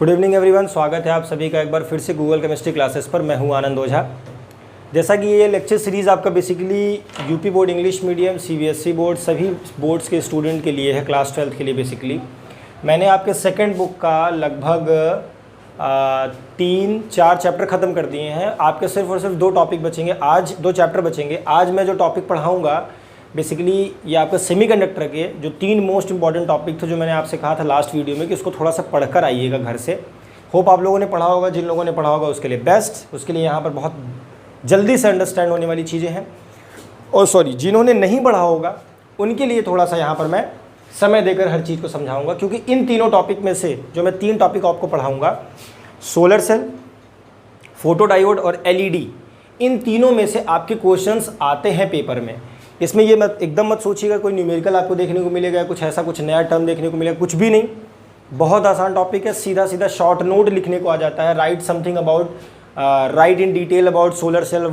Good evening everyone, स्वागत है आप सभी का एक बार फिर से गूगल केमिस्ट्री क्लासेस पर। मैं हूं आनंद ओझा। जैसा कि ये लेक्चर सीरीज़ आपका basically UP board English medium, CBSE board, सभी बोर्ड्स के स्टूडेंट के लिए है, क्लास 12 के लिए। बेसिकली मैंने आपके सेकंड बुक का लगभग 3-4 चैप्टर ख़त्म कर दिए हैं। आपके सिर्फ और सिर्फ 2 टॉपिक बचेंगे, आज 2 चैप्टर बचेंगे। आज मैं जो टॉपिक पढ़ाऊँगा बेसिकली ये आपका सेमीकंडक्टर के जो 3 मोस्ट इंपॉर्टेंट टॉपिक थे, जो मैंने आपसे कहा था लास्ट वीडियो में कि उसको थोड़ा सा पढ़कर आइएगा घर से। होप आप लोगों ने पढ़ा होगा, जिन लोगों ने पढ़ा होगा उसके लिए बेस्ट, उसके लिए यहाँ पर बहुत जल्दी से अंडरस्टैंड होने वाली चीज़ें हैं। और सॉरी, जिन्होंने नहीं पढ़ा होगा उनके लिए थोड़ा सा यहाँ पर मैं समय देकर हर चीज़ को समझाऊँगा, क्योंकि इन तीनों टॉपिक में से जो मैं 3 टॉपिक आपको पढ़ाऊँगा, सोलर सेल, फोटोडायोड और एलईडी, इन तीनों में से आपके क्वेश्चंस आते हैं पेपर में। इसमें ये मत एकदम मत सोचिएगा कोई न्यूमेरिकल आपको देखने को मिलेगा, कुछ ऐसा कुछ नया टर्म देखने को मिलेगा, कुछ भी नहीं। बहुत आसान टॉपिक है, सीधा सीधा शॉर्ट नोट लिखने को आ जाता है। Write something about, write in detail about solar cell,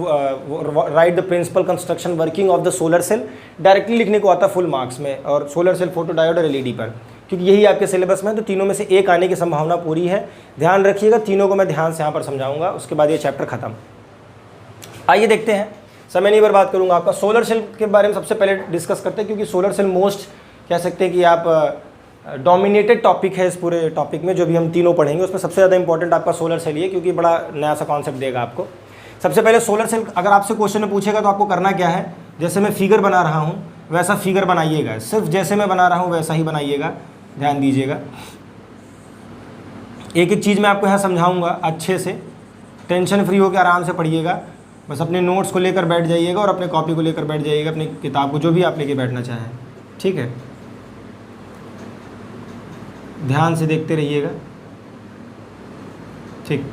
write the principle construction working of the solar cell, directly लिखने को आता है फुल मार्क्स में, और सोलर सेल, फोटोडायोड और एलईडी पर, क्योंकि यही आपके सिलेबस में। तो तीनों में से एक आने की संभावना पूरी है। ध्यान रखिएगा, तीनों को मैं ध्यान से यहाँ पर समझाऊंगा, उसके बाद ये चैप्टर खत्म। आइए देखते हैं, समय नहीं बर्बाद करूंगा आपका। सोलर सेल के बारे में सबसे पहले डिस्कस करते हैं, क्योंकि सोलर सेल मोस्ट कह सकते हैं कि आप डोमिनेटेड टॉपिक है इस पूरे टॉपिक में। जो भी हम तीनों पढ़ेंगे उसमें सबसे ज़्यादा इंपॉर्टेंट आपका सोलर सेल ही है, क्योंकि बड़ा नया सा कॉन्सेप्ट देगा आपको। सबसे पहले सोलर सेल, अगर आपसे क्वेश्चन में पूछेगा तो आपको करना क्या है, जैसे मैं फिगर बना रहा हूँ वैसा फिगर बनाइएगा, सिर्फ जैसे मैं बना रहा हूँ वैसा ही बनाइएगा। ध्यान दीजिएगा, एक एक चीज़ मैं आपको यहाँ समझाऊँगा अच्छे से, टेंशन फ्री होकर आराम से पढ़िएगा। बस अपने नोट्स को लेकर बैठ जाइएगा और अपने कॉपी को लेकर बैठ जाइएगा, अपनी किताब को, जो भी आप लेके बैठना चाहें, ठीक है। ध्यान से देखते रहिएगा, ठीक।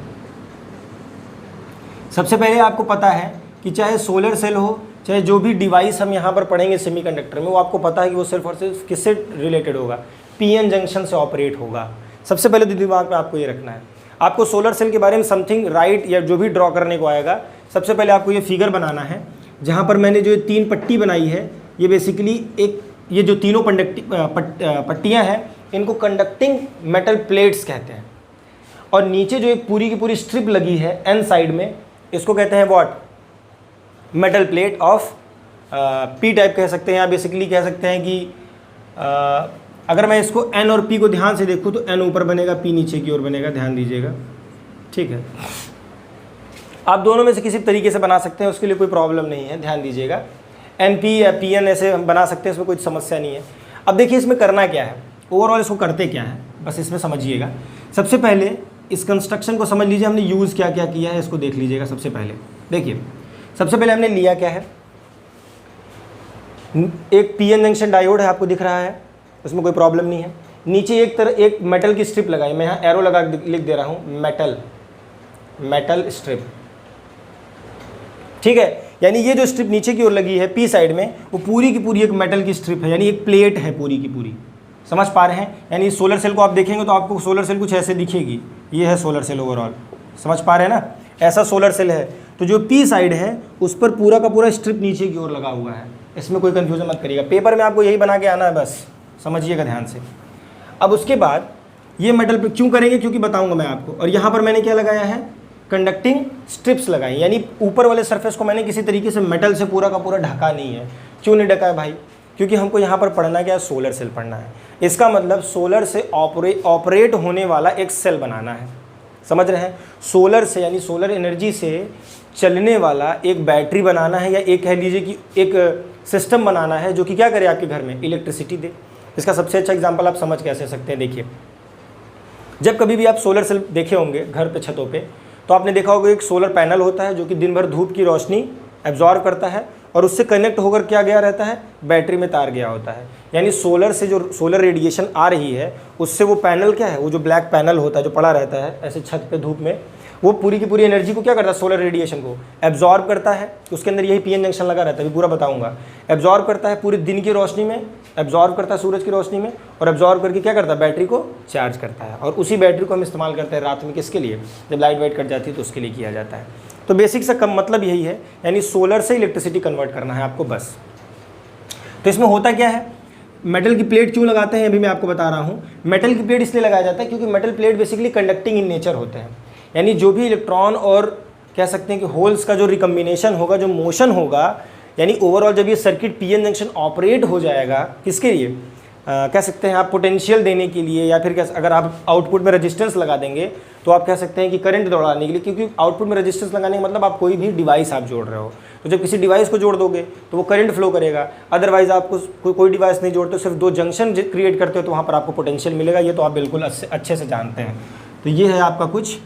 सबसे पहले आपको पता है कि चाहे सोलर सेल हो, चाहे जो भी डिवाइस हम यहाँ पर पढ़ेंगे सेमीकंडक्टर में, वो आपको पता है कि वो सिर्फ और सिर्फ किससे रिलेटेड होगा, पीएन जंक्शन से ऑपरेट होगा। सबसे पहले दिमाग में आपको ये रखना है। आपको सोलर सेल के बारे में समथिंग राइट या जो भी ड्रॉ करने को आएगा, सबसे पहले आपको ये फिगर बनाना है, जहाँ पर मैंने जो 3 पट्टी बनाई है, ये बेसिकली एक, ये जो तीनों पट्टियाँ हैं, इनको कंडक्टिंग मेटल प्लेट्स कहते हैं। और नीचे जो एक पूरी की पूरी स्ट्रिप लगी है एन साइड में, इसको कहते हैं what, metal plate of P type कह सकते हैं, या बेसिकली कह सकते हैं कि अगर मैं इसको एन और पी को ध्यान से देखूँ तो एन ऊपर बनेगा, पी नीचे की ओर बनेगा। ध्यान दीजिएगा, ठीक है। आप दोनों में से किसी तरीके से बना सकते हैं, उसके लिए कोई प्रॉब्लम नहीं है। ध्यान दीजिएगा, एन पी या पी एन ऐसे हम बना सकते हैं, इसमें कोई समस्या नहीं है। अब देखिए इसमें करना क्या है, ओवरऑल इसको करते क्या है, बस इसमें समझिएगा। सबसे पहले इस कंस्ट्रक्शन को समझ लीजिए, हमने यूज़ क्या क्या किया है, इसको देख लीजिएगा। सबसे पहले देखिए, सबसे पहले हमने लिया क्या है, एक पीएन जंक्शन डायोड है, आपको दिख रहा है, उसमें कोई प्रॉब्लम नहीं है। नीचे एक मेटल की स्ट्रिप लगाई, मैं यहाँ एरो लगा लिख दे रहा हूँ, मेटल स्ट्रिप, ठीक है। यानी ये जो स्ट्रिप नीचे की ओर लगी है पी साइड में, वो पूरी की पूरी एक मेटल की स्ट्रिप है, यानी एक प्लेट है पूरी की पूरी। समझ पा रहे हैं? यानी सोलर सेल को आप देखेंगे तो आपको सोलर सेल कुछ ऐसे दिखेगी, ये है सोलर सेल ओवरऑल। समझ पा रहे हैं ना, ऐसा सोलर सेल है। तो जो पी साइड है उस पर पूरा का पूरा स्ट्रिप नीचे की ओर लगा हुआ है, इसमें कोई कन्फ्यूजन मत करिएगा। पेपर में आपको यही बना के आना है, बस समझिएगा ध्यान से। अब उसके बाद ये मेटल पे क्यों करेंगे, क्योंकि बताऊँगा मैं आपको। और यहाँ पर मैंने क्या लगाया है, कंडक्टिंग स्ट्रिप्स लगाई, यानी ऊपर वाले सरफेस को मैंने किसी तरीके से मेटल से पूरा का पूरा ढका नहीं है। क्यों नहीं ढका है भाई, क्योंकि हमको यहाँ पर पढ़ना क्या है, सोलर सेल पढ़ना है। इसका मतलब सोलर से ऑपरेट होने वाला एक सेल बनाना है। समझ रहे हैं? सोलर से यानी सोलर एनर्जी से चलने वाला एक बैटरी बनाना है, या एक कह लीजिए कि एक सिस्टम बनाना है जो कि क्या करे, आपके घर में इलेक्ट्रिसिटी दे। इसका सबसे अच्छा एग्जाम्पल आप समझ कैसे सकते हैं, देखिए। जब कभी भी आप सोलर सेल देखे होंगे घर पे छतों पे, तो आपने देखा होगा एक सोलर पैनल होता है जो कि दिन भर धूप की रोशनी एब्जॉर्ब करता है, और उससे कनेक्ट होकर क्या गया रहता है, बैटरी में तार गया होता है। यानी सोलर से जो सोलर रेडिएशन आ रही है, उससे वो पैनल क्या है, वो जो ब्लैक पैनल होता है जो पड़ा रहता है ऐसे छत पे धूप में, वो पूरी की पूरी एनर्जी को क्या करता है, सोलर रेडिएशन को एब्जॉर्ब करता है। उसके अंदर यही पीएन जंक्शन लगा रहता है, पूरा बताऊंगा। एब्जॉर्ब करता है पूरे दिन की रोशनी में, एब्जॉर्ब करता है सूरज की रोशनी में, और एब्जॉर्ब करके क्या करता है, बैटरी को चार्ज करता है। और उसी बैटरी को हम इस्तेमाल करते हैं रात में, किसके लिए, जब लाइट वाइट कट जाती है तो उसके लिए किया जाता है। तो बेसिक सा कम मतलब यही है, यानी सोलर से इलेक्ट्रिसिटी कन्वर्ट करना है आपको, बस। तो इसमें होता क्या है, मेटल की प्लेट क्यों लगाते हैं अभी मैं आपको बता रहा हूँ। मेटल की प्लेट इसलिए लगाया जाता है क्योंकि metal plate basically conducting in nature होते हैं, यानी जो भी इलेक्ट्रॉन और कह सकते हैं कि होल्स का जो रिकम्बिनेशन होगा, जो मोशन होगा, यानी ओवरऑल जब ये सर्किट पीएन जंक्शन ऑपरेट हो जाएगा, किसके लिए कह सकते हैं आप, पोटेंशियल देने के लिए, या फिर अगर आप आउटपुट में रेजिस्टेंस लगा देंगे तो आप कह सकते हैं कि करंट दौड़ाने के लिए, क्योंकि आउटपुट में रेजिस्टेंस लगाने का मतलब आप कोई भी डिवाइस आप जोड़ रहे हो, तो जब किसी डिवाइस को जोड़ दोगे तो वो करंट फ्लो करेगा। अदरवाइज आपको कोई डिवाइस नहीं जोड़ते, सिर्फ दो जंक्शन क्रिएट करते हो तो वहाँ पर आपको पोटेंशियल मिलेगा। ये तो आप बिल्कुल अच्छे से जानते हैं। तो ये है आपका कुछ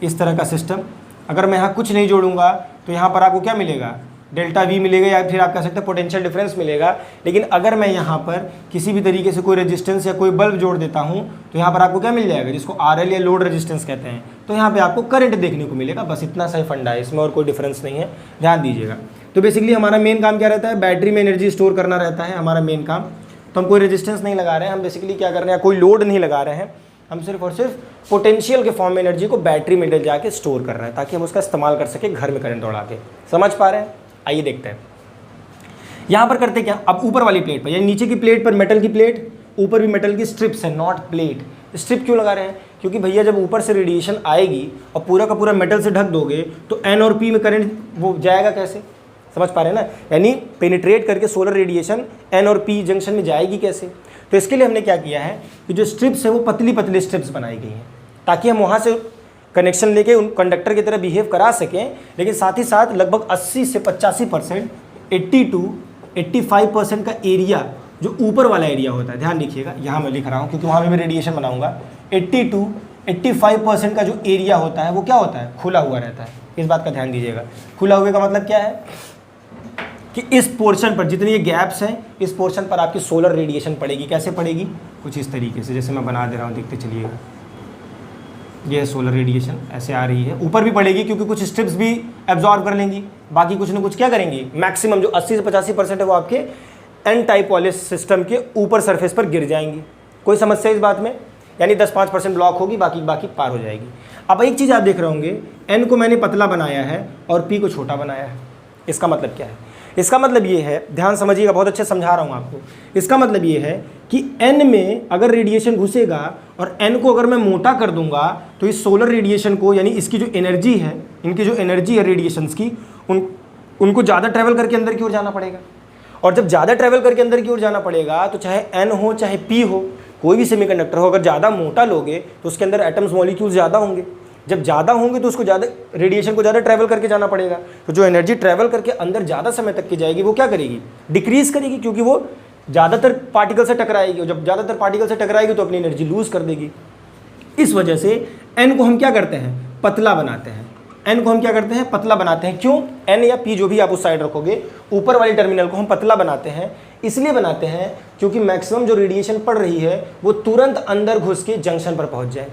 इस तरह का सिस्टम। अगर मैं यहाँ कुछ नहीं जोड़ूंगा तो यहाँ पर आपको क्या मिलेगा, डेल्टा वी मिलेगा, या फिर आप कह सकते हैं पोटेंशियल डिफरेंस मिलेगा। लेकिन अगर मैं यहाँ पर किसी भी तरीके से कोई रेजिस्टेंस या कोई बल्ब जोड़ देता हूँ तो यहाँ पर आपको क्या मिल जाएगा, जिसको आरएल या लोड रेजिस्टेंस कहते हैं, तो यहाँ पे आपको करंट देखने को मिलेगा। बस इतना सा ही फंडा है, इसमें और कोई डिफरेंस नहीं है, ध्यान दीजिएगा। तो बेसिकली हमारा मेन काम क्या रहता है, बैटरी में एनर्जी स्टोर करना रहता है हमारा मेन काम। तो हम कोई रेजिस्टेंस नहीं लगा रहे हैं, हम बेसिकली क्या कर रहे हैं, कोई लोड नहीं लगा रहे हैं, हम सिर्फ और सिर्फ पोटेंशियल के फॉर्म में एनर्जी को बैटरी में जाके स्टोर कर रहे हैं ताकि हम उसका इस्तेमाल कर सके घर में करंट दौड़ा के। समझ पा रहे हैं? आइए देखते हैं यहाँ पर करते क्या। अब ऊपर वाली प्लेट पर, यानी नीचे की प्लेट पर मेटल की प्लेट, ऊपर भी मेटल की स्ट्रिप्स है, नॉट प्लेट। स्ट्रिप क्यों लगा रहे हैं, क्योंकि भैया जब ऊपर से रेडिएशन आएगी और पूरा का पूरा मेटल से ढक दोगे तो एन और पी में करंट वो जाएगा कैसे, समझ पा रहे हैं ना, यानी पेनिट्रेट करके सोलर रेडिएशन एन और पी जंक्शन में जाएगी कैसे। तो इसके लिए हमने क्या किया है कि जो स्ट्रिप्स है वो पतली पतली स्ट्रिप्स बनाई गई हैं ताकि हम वहाँ से कनेक्शन लेके उन कंडक्टर की तरह बिहेव करा सकें, लेकिन साथ ही साथ लगभग 80 से 85%, 80 to 85% का एरिया जो ऊपर वाला एरिया होता है, ध्यान रखिएगा, यहाँ मैं लिख रहा हूँ क्योंकि वहाँ पे मैं रेडिएशन बनाऊंगा। 80 to 85% का जो एरिया होता है वो क्या होता है, खुला हुआ रहता है। इस बात का ध्यान दीजिएगा। खुला हुए का मतलब क्या है कि इस पोर्शन पर जितने ये गैप्स हैं, इस पोर्शन पर आपकी सोलर रेडिएशन पड़ेगी। कैसे पड़ेगी, कुछ इस तरीके से, जैसे मैं बना दे रहा हूँ, देखते चलिएगा। ये है सोलर रेडिएशन, ऐसे आ रही है, ऊपर भी पड़ेगी क्योंकि कुछ स्ट्रिप्स भी एब्जॉर्ब कर लेंगी, बाकी कुछ ना कुछ क्या करेंगी, मैक्सिमम जो 80 से 85% है वो आपके एन टाइप वाले सिस्टम के ऊपर सरफेस पर गिर जाएंगी। कोई समस्या इस बात में, यानी 10-5% ब्लॉक होगी, बाकी पार हो जाएगी। अब एक चीज़ आप देख रहे होंगे, एन को मैंने पतला बनाया है और पी को छोटा बनाया है। इसका मतलब क्या है, इसका मतलब ये है, ध्यान समझिएगा, बहुत अच्छे समझा रहा हूँ आपको। इसका मतलब ये है कि एन में अगर रेडिएशन घुसेगा और एन को अगर मैं मोटा कर दूंगा तो इस सोलर रेडिएशन को, यानी इसकी जो एनर्जी है, इनकी जो एनर्जी है रेडिएशंस की, उनको ज़्यादा ट्रैवल करके अंदर की ओर जाना पड़ेगा। और जब ज़्यादा ट्रैवल करके अंदर की ओर जाना पड़ेगा तो चाहे एन हो चाहे पी हो, कोई भी सेमीकंडक्टर हो, अगर ज़्यादा मोटा लोगे तो उसके अंदर एटम्स मॉलिक्यूल्स ज़्यादा होंगे। जब ज़्यादा होंगे तो उसको ज़्यादा रेडिएशन को ज़्यादा ट्रैवल करके जाना पड़ेगा। तो जो एनर्जी ट्रैवल करके अंदर ज़्यादा समय तक की जाएगी वो क्या करेगी, डिक्रीज करेगी, क्योंकि वो ज़्यादातर पार्टिकल से टकराएगी, और जब ज़्यादातर पार्टिकल से टकराएगी तो अपनी एनर्जी लूज कर देगी। इस वजह से एन को हम क्या करते हैं, पतला बनाते हैं। एन को हम क्या करते हैं, पतला बनाते हैं। क्यों, एन या पी जो भी आप उस साइड रखोगे, ऊपर वाली टर्मिनल को हम पतला बनाते हैं। इसलिए बनाते हैं क्योंकि मैक्सिमम जो रेडिएशन पड़ रही है वो तुरंत अंदर घुस के जंक्शन पर पहुंच जाए।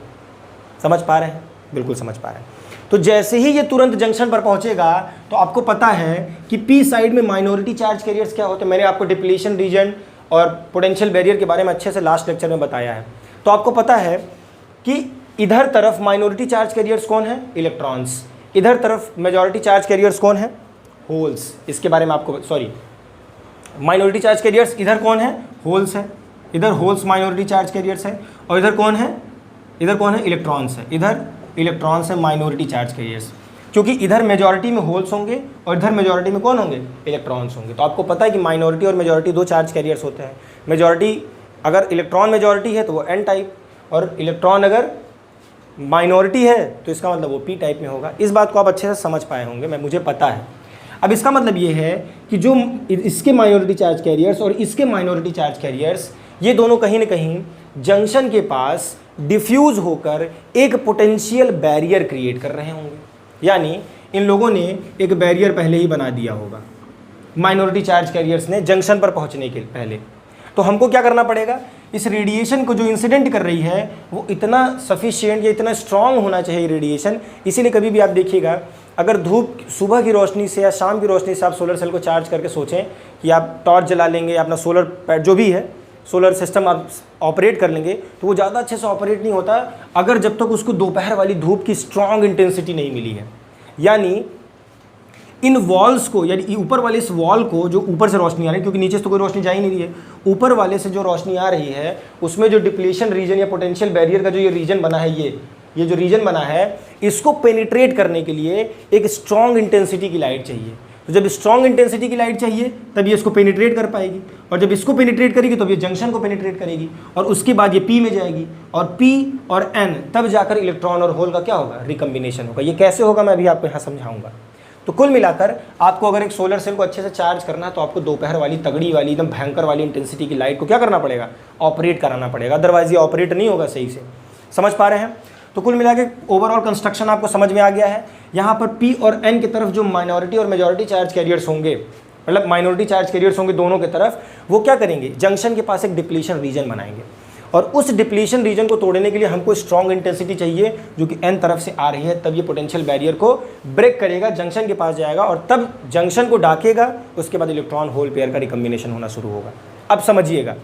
समझ पा रहे हैं, बिल्कुल समझ पा रहे हैं। तो जैसे ही ये तुरंत जंक्शन पर पहुंचेगा तो आपको पता है कि पी साइड में माइनॉरिटी चार्ज कैरियर्स क्या होते हैं। मैंने आपको डिप्लीशन रीजन और पोटेंशियल बैरियर के बारे में अच्छे से लास्ट लेक्चर में बताया है। तो आपको पता है कि इधर तरफ माइनॉरिटी चार्ज कैरियर्स कौन है, इलेक्ट्रॉन्स। इधर तरफ मेजॉरिटी चार्ज कैरियर्स कौन है, होल्स। इसके बारे में आपको, सॉरी, माइनॉरिटी चार्ज कैरियर्स इधर कौन है, होल्स है। इधर होल्स माइनॉरिटी चार्ज कैरियर्स है, और इधर कौन है, इलेक्ट्रॉन्स है। इधर इलेक्ट्रॉन्स है माइनॉरिटी चार्ज कैरियर्स, क्योंकि इधर मेजॉरिटी में होल्स होंगे और इधर मेजॉरिटी में कौन होंगे, इलेक्ट्रॉन्स होंगे। तो आपको पता है कि माइनॉरिटी और मेजॉरिटी दो चार्ज कैरियर्स होते हैं। मेजॉरिटी अगर इलेक्ट्रॉन मेजॉरिटी है तो वो एन टाइप, और इलेक्ट्रॉन अगर माइनॉरिटी है तो इसका मतलब वो पी टाइप में होगा। इस बात को आप अच्छे से समझ पाए होंगे, मुझे पता है। अब इसका मतलब ये है कि जो इसके माइनॉरिटी चार्ज कैरियर्स और इसके माइनॉरिटी चार्ज कैरियर्स, ये दोनों कहीं ना कहीं जंक्शन के पास डिफ्यूज होकर एक पोटेंशियल बैरियर क्रिएट कर रहे होंगे। यानी इन लोगों ने एक बैरियर पहले ही बना दिया होगा, माइनॉरिटी चार्ज कैरियर्स ने, जंक्शन पर पहुंचने के पहले। तो हमको क्या करना पड़ेगा, इस रेडिएशन को जो इंसिडेंट कर रही है वो इतना सफिशिएंट या इतना स्ट्रांग होना चाहिए रेडिएशन। इसीलिए कभी भी आप देखिएगा, अगर धूप सुबह की रोशनी से या शाम की रोशनी से आप सोलर सेल को चार्ज करके सोचें कि आप टॉर्च जला लेंगे या अपना सोलर पैड जो भी है, सोलर सिस्टम आप ऑपरेट कर लेंगे, तो वो ज़्यादा अच्छे से ऑपरेट नहीं होता अगर जब तक उसको दोपहर वाली धूप की स्ट्रांग इंटेंसिटी नहीं मिली है। यानी इन वॉल्स को, यानी ऊपर वाले इस वॉल को, जो ऊपर से रोशनी आ रही है, क्योंकि नीचे से तो कोई रोशनी जा ही नहीं रही है, ऊपर वाले से जो रोशनी आ रही है उसमें जो डिप्लीशन रीजन या पोटेंशियल बैरियर का जो ये रीजन बना है, ये जो रीजन बना है, इसको पेनिट्रेट करने के लिए एक स्ट्रॉन्ग इंटेंसिटी की लाइट चाहिए। तो जब स्ट्रॉन्ग इंटेंसिटी की लाइट चाहिए तब ये इसको पेनिट्रेट कर पाएगी, और जब इसको पेनिट्रेट करेगी तब ये जंक्शन को पेनिट्रेट करेगी, और उसके बाद ये P में जाएगी, और P और N तब जाकर इलेक्ट्रॉन और होल का क्या होगा, रिकम्बिनेशन होगा। ये कैसे होगा मैं अभी आपको यहाँ समझाऊंगा। तो कुल मिलाकर आपको अगर एक सोलर सेल को अच्छे से चार्ज करना है तो आपको दोपहर वाली तगड़ी वाली एकदम भयंकर वाली इंटेंसिटी की लाइट को क्या करना पड़ेगा, ऑपरेट कराना पड़ेगा, अदरवाइज ये ऑपरेट नहीं होगा सही से। समझ पा रहे हैं? तो कुल मिला के ओवरऑल कंस्ट्रक्शन आपको समझ में आ गया है। यहाँ पर P और N की तरफ जो माइनॉरिटी और मेजॉरिटी चार्ज कैरियर्स होंगे, मतलब माइनॉरिटी चार्ज कैरियर्स होंगे दोनों की तरफ, वो क्या करेंगे, जंक्शन के पास एक डिप्लीशन रीजन बनाएंगे, और उस डिप्लीशन रीजन को तोड़ने के लिए हमको स्ट्रॉन्ग इंटेंसिटी चाहिए जो कि N तरफ से आ रही है। तब ये पोटेंशियल बैरियर को ब्रेक करेगा, जंक्शन के पास जाएगा, और तब जंक्शन को डाकेगा, उसके बाद इलेक्ट्रॉन होल पेयर का रिकम्बिनेशन होना शुरू होगा। अब समझिएगा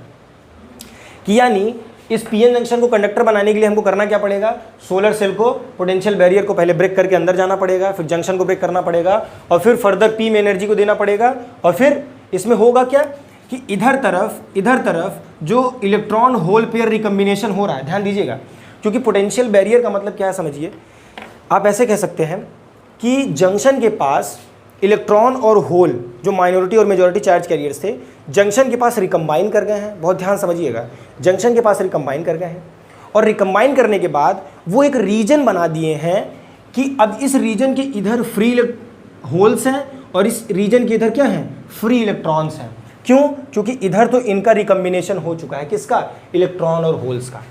कि यानी इस पीएन जंक्शन को कंडक्टर बनाने के लिए हमको करना क्या पड़ेगा, सोलर सेल को पोटेंशियल बैरियर को पहले ब्रेक करके अंदर जाना पड़ेगा, फिर जंक्शन को ब्रेक करना पड़ेगा, और फिर फर्दर पी में एनर्जी को देना पड़ेगा, और फिर इसमें होगा क्या कि इधर तरफ जो इलेक्ट्रॉन होल पेयर रिकम्बिनेशन हो रहा है, ध्यान दीजिएगा, क्योंकि पोटेंशियल बैरियर का मतलब क्या है समझिए। आप ऐसे कह सकते हैं कि जंक्शन के पास इलेक्ट्रॉन और होल जो माइनॉरिटी और मेजॉरिटी चार्ज कैरियर्स थे, जंक्शन के पास रिकम्बाइन कर गए हैं। बहुत ध्यान समझिएगा, जंक्शन के पास रिकम्बाइन कर गए हैं, और रिकम्बाइन करने के बाद वो एक रीजन बना दिए हैं कि अब इस रीजन के इधर फ्री होल्स हैं और इस रीजन के इधर क्या हैं, फ्री इलेक्ट्रॉन्स हैं। क्यों? क्योंकि इधर तो इनका रिकम्बिनेशन हो चुका है, किसका, इलेक्ट्रॉन और होल्स का।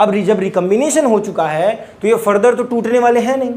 अब जब रिकम्बिनेशन हो चुका है तो ये फर्दर तो टूटने वाले हैं नहीं,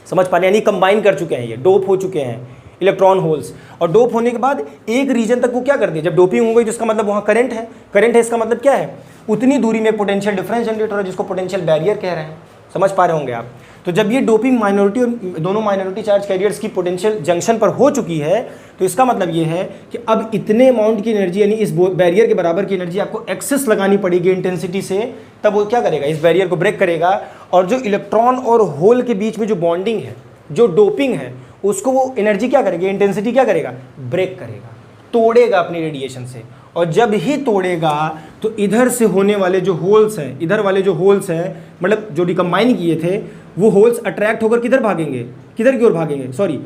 समझ पा रहे हैं, यानी कंबाइन कर चुके हैं, ये डोप हो चुके हैं इलेक्ट्रॉन होल्स, और डोप होने के बाद एक रीजन तक वो क्या कर दिया, जब डोपिंग हो गई तो इसका मतलब वहाँ करंट है, इसका मतलब क्या है, उतनी दूरी में पोटेंशियल डिफरेंस जनरेट हो रहा है, जिसको पोटेंशियल बैरियर कह रहे हैं। समझ पा रहे होंगे आप। तो जब ये डोपिंग माइनॉरिटी और दोनों माइनॉरिटी चार्ज कैरियर्स की पोटेंशियल जंक्शन पर हो चुकी है, तो इसका मतलब ये है कि अब इतने अमाउंट की एनर्जी, यानी इस बैरियर के बराबर की एनर्जी आपको एक्सेस लगानी पड़ेगी इंटेंसिटी से, तब वो क्या करेगा, इस बैरियर को ब्रेक करेगा, और जो इलेक्ट्रॉन और होल के बीच में जो बॉन्डिंग है, जो डोपिंग है, उसको वो एनर्जी क्या करेगी, इंटेंसिटी क्या करेगा, ब्रेक करेगा, तोड़ेगा अपनी रेडिएशन से। और जब ही तोड़ेगा तो इधर से होने वाले जो होल्स हैं, इधर वाले जो होल्स हैं, मतलब जो रिकम्बाइन किए थे, वो होल्स अट्रैक्ट होकर किधर भागेंगे, किधर की ओर भागेंगे, सॉरी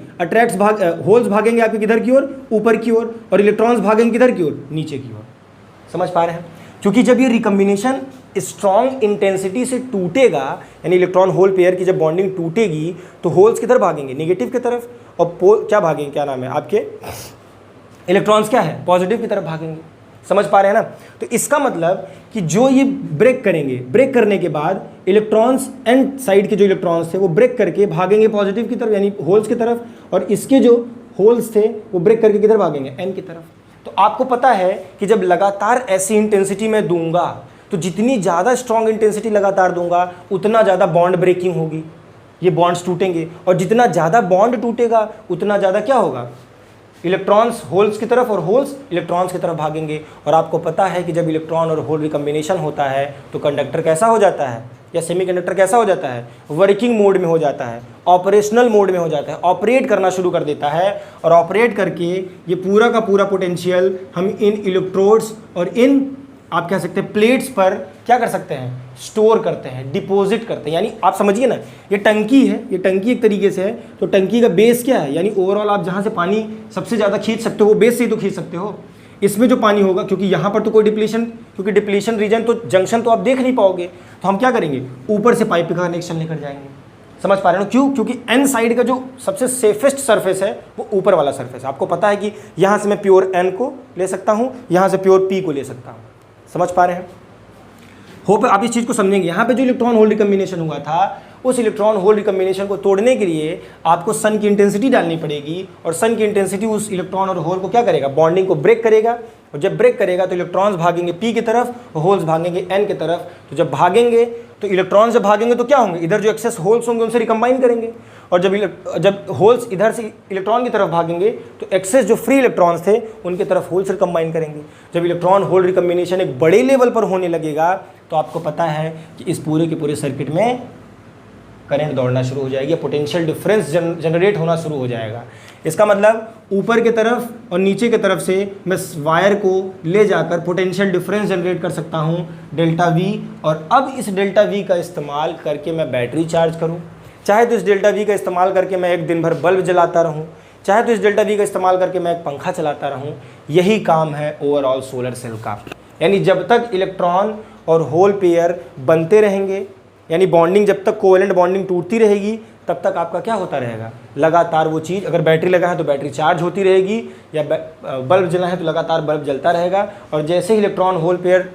होल्स भागेंगे आपके किधर की ओर, ऊपर की ओर, और इलेक्ट्रॉन्स भागेंगे किधर की ओर, नीचे की ओर। समझ पा रहे हैं? क्योंकि जब ये रिकम्बिनेशन स्ट्रॉन्ग इंटेंसिटी से टूटेगा, यानी इलेक्ट्रॉन होल पेयर की जब बॉन्डिंग टूटेगी, तो होल्स किधर भागेंगे, नेगेटिव की तरफ, और पोल क्या भागेंगे, क्या नाम है आपके, इलेक्ट्रॉन्स क्या है, पॉजिटिव की तरफ भागेंगे। समझ पा रहे हैं ना? तो इसका मतलब कि जो ये ब्रेक करेंगे, ब्रेक करने के बाद इलेक्ट्रॉन्स एंड साइड के जो इलेक्ट्रॉन्स थे वो ब्रेक करके भागेंगे पॉजिटिव की तरफ, यानी होल्स की तरफ, और इसके जो होल्स थे वो ब्रेक करके किधर भागेंगे, एन की तरफ। तो आपको पता है कि जब लगातार ऐसी इंटेंसिटी में दूंगा, तो जितनी ज़्यादा स्ट्रॉन्ग इंटेंसिटी लगातार दूंगा उतना ज़्यादा बॉन्ड ब्रेकिंग होगी, ये बॉन्ड्स टूटेंगे, और जितना ज़्यादा बॉन्ड टूटेगा उतना ज़्यादा क्या होगा, इलेक्ट्रॉन्स होल्स की तरफ और होल्स इलेक्ट्रॉन्स की तरफ भागेंगे। और आपको पता है कि जब इलेक्ट्रॉन और होल रिकम्बिनेशन होता है तो कंडक्टर कैसा हो जाता है, या सेमीकंडक्टर कैसा हो जाता है, वर्किंग मोड में हो जाता है, ऑपरेशनल मोड में हो जाता है, ऑपरेट करना शुरू कर देता है। और ऑपरेट करके ये पूरा का पूरा पोटेंशियल हम इन इलेक्ट्रोड्स और इन आप कह सकते हैं प्लेट्स पर क्या कर सकते हैं, स्टोर करते हैं, डिपॉजिट करते हैं। यानी आप समझिए ना, ये टंकी है, ये टंकी एक तरीके से है, तो टंकी का बेस क्या है, यानी ओवरऑल आप जहाँ से पानी सबसे ज़्यादा खींच सकते हो वो बेस से ही तो खींच सकते हो। इसमें जो पानी होगा, क्योंकि यहाँ पर तो कोई डिप्लीशन, क्योंकि डिप्लीशन रीजन तो जंक्शन तो आप देख नहीं पाओगे, तो हम क्या करेंगे, ऊपर से पाइप का कनेक्शन लेकर जाएंगे। समझ पा रहे हो क्यों? क्योंकि एन साइड का जो सबसे सेफेस्ट सरफेस है वो ऊपर वाला सरफेस है। आपको पता है कि यहाँ से मैं प्योर एन को ले सकता हूँ, यहाँ से प्योर पी को ले सकता हूँ। समझ पा रहे हैं? होप आप इस चीज़ को समझेंगे। यहाँ पे जो इलेक्ट्रॉन होल रिकम्बिनेशन हुआ था, उस इलेक्ट्रॉन होल रिकम्बिनेशन को तोड़ने के लिए आपको सन की इंटेंसिटी डालनी पड़ेगी, और सन की इंटेंसिटी उस इलेक्ट्रॉन और होल को क्या करेगा, बॉन्डिंग को ब्रेक करेगा। और जब ब्रेक करेगा तो इलेक्ट्रॉन्स भागेंगे पी की तरफ, होल्स भागेंगे एन की तरफ। तो जब भागेंगे तो इलेक्ट्रॉन्स जब भागेंगे तो क्या होंगे, इधर जो एक्सेस होल्स होंगे उनसे रिकम्बाइन करेंगे, और जब होल्स इधर से इलेक्ट्रॉन की तरफ भागेंगे तो एक्सेस जो फ्री इलेक्ट्रॉन्स थे उनकी तरफ होल्स रिकम्बाइन करेंगे। जब इलेक्ट्रॉन होल रिकम्बिनेशन एक बड़े लेवल पर होने लगेगा तो आपको पता है कि इस पूरे के पूरे सर्किट में करंट दौड़ना शुरू हो जाएगी, पोटेंशियल डिफरेंस जनरेट होना शुरू हो जाएगा। इसका मतलब ऊपर की तरफ और नीचे की तरफ से मैं वायर को ले जाकर पोटेंशियल डिफरेंस जनरेट कर सकता हूँ डेल्टा वी, और अब इस डेल्टा वी का इस्तेमाल करके मैं बैटरी चार्ज करूँ, चाहे तो इस डेल्टा वी का इस्तेमाल करके मैं एक दिन भर बल्ब जलाता रहूँ, चाहे तो इस डेल्टा वी का इस्तेमाल करके मैं एक पंखा चलाता रहूँ। यही काम है ओवरऑल सोलर सेल का। यानी जब तक इलेक्ट्रॉन और होल पेयर बनते रहेंगे, यानी बॉन्डिंग जब तक कोवेलेंट बॉन्डिंग टूटती रहेगी, तब तक आपका क्या होता रहेगा, लगातार वो चीज़, अगर बैटरी लगा है तो बैटरी चार्ज होती रहेगी, या बल्ब जला है तो लगातार बल्ब जलता रहेगा। और जैसे ही electron hole pair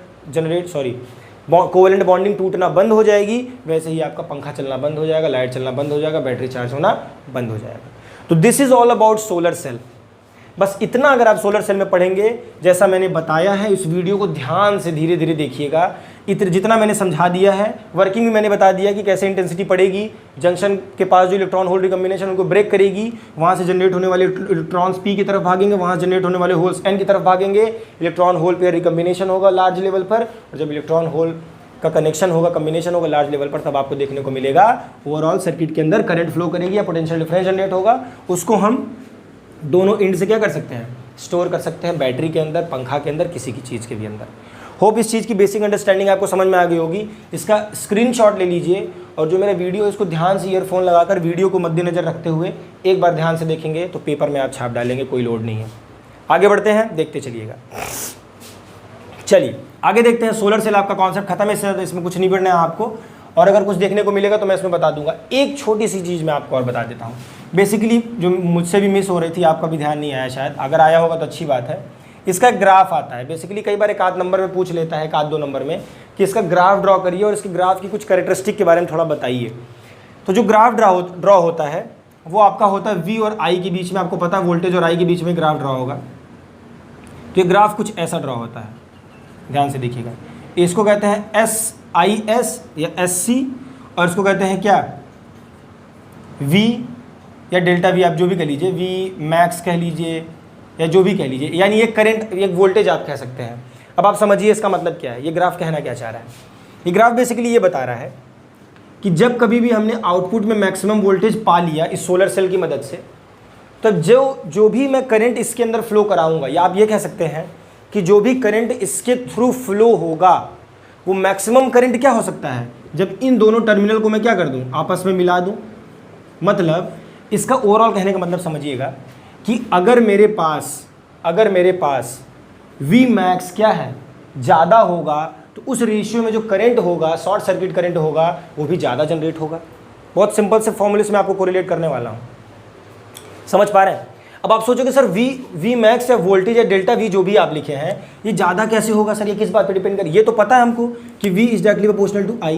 covalent bonding टूटना बंद हो जाएगी, वैसे ही आपका पंखा चलना बंद हो जाएगा, लाइट चलना बंद हो जाएगा, बैटरी चार्ज होना बंद हो जाएगा। तो this is all about solar cell. बस इतना अगर आप सोलर सेल में पढ़ेंगे, जैसा मैंने बताया है, इस वीडियो को ध्यान से धीरे धीरे देखिएगा। जितना मैंने समझा दिया है, वर्किंग भी मैंने बता दिया कि कैसे इंटेंसिटी पड़ेगी, जंक्शन के पास जो इलेक्ट्रॉन होल रिकम्बिनेशन उनको ब्रेक करेगी, वहाँ से जनरेट होने वाले इलेक्ट्रॉन्स पी की तरफ भागेंगे, वहाँ जनरेट होने वाले होल्स एन की तरफ भागेंगे, इलेक्ट्रॉन होल पेयर रिकम्बिनेशन होगा लार्ज लेवल पर, और जब इलेक्ट्रॉन होल का कनेक्शन होगा, कम्बिनेशन होगा लार्ज लेवल पर, तब आपको देखने को मिलेगा ओवरऑल सर्किट के अंदर करंट फ्लो करेगी या पोटेंशियल डिफरेंस जनरेट होगा। उसको हम दोनों एंड से क्या कर सकते हैं, स्टोर कर सकते हैं, बैटरी के अंदर, पंखा के अंदर, किसी की चीज़ के भी अंदर। होप इस चीज़ की बेसिक अंडरस्टैंडिंग आपको समझ में आ गई होगी। इसका स्क्रीनशॉट ले लीजिए, और जो मेरा वीडियो है उसको ध्यान से ईयरफोन लगाकर वीडियो को मद्देनजर रखते हुए एक बार ध्यान से देखेंगे तो पेपर में आप छाप डालेंगे, कोई लोड नहीं है। आगे बढ़ते हैं, देखते चलिएगा। चलिए आगे देखते हैं। सोलर सेल आपका कॉन्सेप्ट खत्म है, इसमें कुछ नहीं पढ़ना है आपको, और अगर कुछ देखने को मिलेगा तो मैं इसमें बता दूंगा। एक छोटी सी चीज़ मैं आपको और बता देता हूँ, बेसिकली जो मुझसे भी मिस हो रही थी, आपका भी ध्यान नहीं आया शायद, अगर आया होगा तो अच्छी बात है। इसका ग्राफ आता है, बेसिकली कई बार एक आध नंबर में पूछ लेता है, एक आध दो नंबर में, कि इसका ग्राफ ड्रॉ करिए और इसके ग्राफ की कुछ कैरेक्टरिस्टिक के बारे में थोड़ा बताइए। तो जो ग्राफ ड्रॉ होता है वो आपका होता है V और I के बीच में, आपको पता है वोल्टेज और I के बीच में ग्राफ ड्रॉ होगा। तो ये ग्राफ कुछ ऐसा ड्रॉ होता है, ध्यान से देखिएगा। इसको कहते हैं SIS या SC, और इसको कहते हैं क्या, V या डेल्टा V, आप जो भी कह लीजिए, V मैक्स कह लीजिए या जो भी कह लीजिए, यानी ये करंट, एक वोल्टेज आप कह सकते हैं। अब आप समझिए इसका मतलब क्या है, ये ग्राफ कहना क्या चाह रहा है। ये ग्राफ बेसिकली ये बता रहा है कि जब कभी भी हमने आउटपुट में मैक्सिमम वोल्टेज पा लिया इस सोलर सेल की मदद से, तब जो भी मैं करंट इसके अंदर फ्लो कराऊंगा, या आप ये कह सकते हैं कि जो भी करंट इसके थ्रू फ्लो होगा वो मैक्सिमम करंट क्या हो सकता है, जब इन दोनों टर्मिनल को मैं क्या कर दूं, आपस में मिला दूं। मतलब इसका ओवरऑल कहने का मतलब समझिएगा कि अगर मेरे पास V मैक्स क्या है, ज़्यादा होगा, तो उस रेशियो में जो करंट होगा, शॉर्ट सर्किट करंट होगा, वो भी ज़्यादा जनरेट होगा। बहुत सिंपल से फॉर्मूले से मैं आपको कोरिलेट करने वाला हूँ, समझ पा रहे हैं। अब आप सोचोगे सर V मैक्स या वोल्टेज या डेल्टा V जो भी आप लिखे हैं, ये ज़्यादा कैसे होगा सर, ये किस बात पे डिपेंड करे। ये तो पता है हमको कि V is directly proportional to I,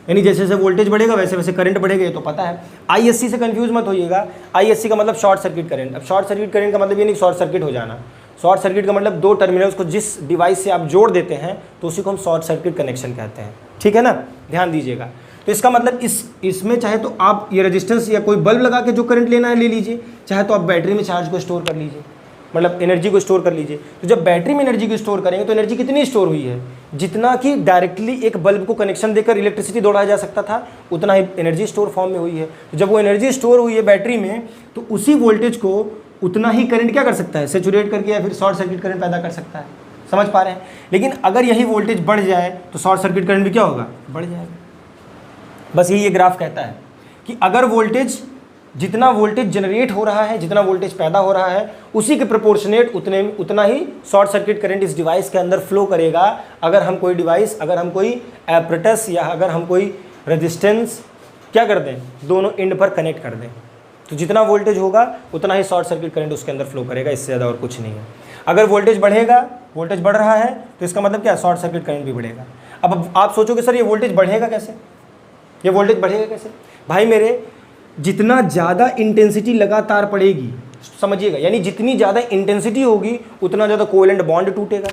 यानी जैसे जैसे वोल्टेज बढ़ेगा वैसे वैसे करंट बढ़ेगा, ये तो पता है। ISC से कंफ्यूज मत होइएगा, ISC का मतलब शॉर्ट सर्किट करंट। अब शॉर्ट सर्किट करंट का मतलब ये नहीं शॉर्ट सर्किट हो जाना, शॉर्ट सर्किट का मतलब दो टर्मिनल्स को जिस डिवाइस से आप जोड़ देते हैं तो उसी को हम शॉर्ट सर्किट कनेक्शन कहते हैं, ठीक है ना, ध्यान दीजिएगा। तो इसका मतलब इसमें चाहे तो आप ये रेजिस्टेंस या कोई बल्ब लगा के जो करंट लेना है ले लीजिए, चाहे तो आप बैटरी में चार्ज को स्टोर कर लीजिए, मतलब एनर्जी को स्टोर कर लीजिए। तो जब बैटरी में एनर्जी को स्टोर करेंगे तो एनर्जी कितनी स्टोर हुई है, जितना कि डायरेक्टली एक बल्ब को कनेक्शन देकर इलेक्ट्रिसिटी दौड़ाया जा सकता था, उतना ही एनर्जी स्टोर फॉर्म में हुई है। तो जब वो एनर्जी स्टोर हुई है बैटरी में, तो उसी वोल्टेज को उतना ही करंट क्या कर सकता है, सेचुरेट करके या फिर शॉर्ट सर्किट करंट पैदा कर सकता है। समझ पा रहे हैं। लेकिन अगर यही वोल्टेज बढ़ जाए तो शॉर्ट सर्किट करंट भी क्या होगा, बढ़ जाएगा। बस यही ये ग्राफ कहता है कि अगर वोल्टेज, जितना वोल्टेज जनरेट हो रहा है, जितना वोल्टेज पैदा हो रहा है, उसी के प्रोपोर्शनेट उतना ही शॉर्ट सर्किट करंट इस डिवाइस के अंदर फ्लो करेगा। अगर हम कोई डिवाइस, अगर हम कोई एपरेटस या अगर हम कोई रेजिस्टेंस क्या कर दें, दोनों एंड पर कनेक्ट कर दें, तो जितना वोल्टेज होगा उतना ही शॉर्ट सर्किट करंट उसके अंदर फ्लो करेगा, इससे ज़्यादा और कुछ नहीं है। अगर वोल्टेज बढ़ेगा, वोल्टेज बढ़ रहा है, तो इसका मतलब क्या, शॉर्ट सर्किट करंट भी बढ़ेगा। अब आप सोचोगे सर ये वोल्टेज बढ़ेगा कैसे, ये वोल्टेज बढ़ेगा कैसे। भाई मेरे, जितना ज़्यादा इंटेंसिटी लगातार पड़ेगी, समझिएगा, यानी जितनी ज़्यादा इंटेंसिटी होगी उतना ज़्यादा कोवेलेंट बॉन्ड टूटेगा,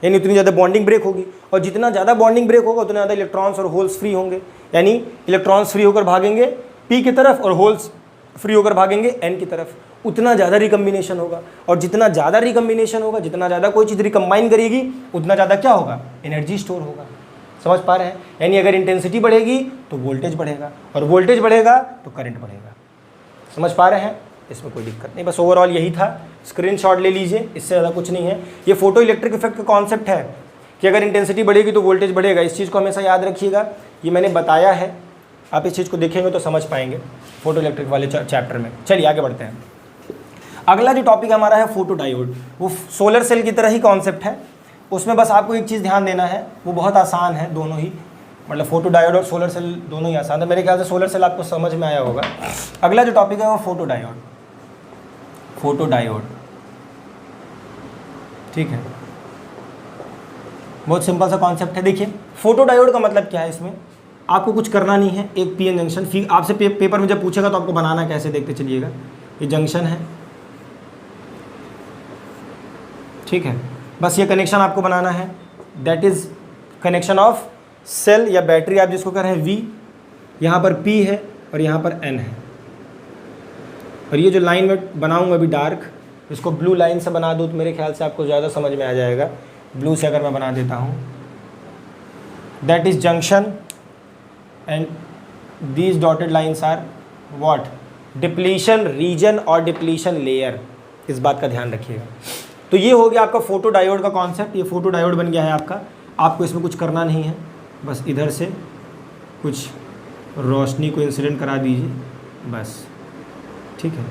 यानी उतनी ज़्यादा बॉन्डिंग ब्रेक होगी, और जितना ज़्यादा बॉन्डिंग ब्रेक होगा उतना ज़्यादा इलेक्ट्रॉन्स और होल्स फ्री होंगे, यानी इलेक्ट्रॉन्स फ्री होकर भागेंगे P की तरफ और होल्स फ्री होकर भागेंगे N की तरफ। उतना ज़्यादा रिकम्बिनेशन होगा, और जितना ज़्यादा रिकम्बिनेशन होगा, जितना ज़्यादा कोई चीज़ रिकम्बाइन करेगी, उतना ज़्यादा क्या होगा, एनर्जी स्टोर होगा। समझ पा रहे हैं? यानी अगर इंटेंसिटी बढ़ेगी तो वोल्टेज बढ़ेगा, और वोल्टेज बढ़ेगा तो करंट बढ़ेगा। समझ पा रहे हैं? इसमें कोई दिक्कत नहीं, बस ओवरऑल यही था। स्क्रीनशॉट ले लीजिए, इससे ज़्यादा कुछ नहीं है। ये फोटो इलेक्ट्रिक इफेक्ट का कॉन्सेप्ट है कि अगर इंटेंसिटी बढ़ेगी तो वोल्टेज बढ़ेगा। इस चीज़ को हमेशा याद रखिएगा, ये मैंने बताया है, आप इस चीज़ को देखेंगे तो समझ पाएंगे फोटो इलेक्ट्रिक वाले चैप्टर में। चलिए आगे बढ़ते हैं। अगला जो टॉपिक हमारा है फोटो डायोड, वो सोलर सेल की तरह ही कॉन्सेप्ट है। उसमें बस आपको एक चीज़ ध्यान देना है, वो बहुत आसान है, दोनों ही, मतलब फोटो डायोड और सोलर सेल दोनों ही आसान है। मेरे ख्याल से सोलर सेल आपको समझ में आया होगा। अगला जो टॉपिक है वो फोटो डायोड। फोटो डायोड, ठीक है, बहुत सिंपल सा कॉन्सेप्ट है। देखिए फोटो डायोड का मतलब क्या है, इसमें आपको कुछ करना नहीं है। एक पीएन जंक्शन, आपसे पेपर में जब पूछेगा तो आपको बनाना कैसे, देखते चलिएगा। ये जंक्शन है, ठीक है, बस ये कनेक्शन आपको बनाना है। That is connection of cell या बैटरी, आप जिसको कह रहे हैं V, यहाँ पर P है और यहाँ पर N है। और ये जो लाइन में बनाऊंगा अभी डार्क, इसको ब्लू लाइन से बना दूँ तो मेरे ख्याल से आपको ज़्यादा समझ में आ जाएगा। ब्लू से अगर मैं बना देता हूँ, that is junction and these dotted lines are what, depletion region और डिप्लीशन लेयर। इस बात का ध्यान रखिएगा। तो ये हो गया आपका फोटो डायोड का कॉन्सेप्ट। ये फोटो डायोड बन गया है आपका। आपको इसमें कुछ करना नहीं है, बस इधर से कुछ रोशनी को इंसिडेंट करा दीजिए, बस, ठीक है।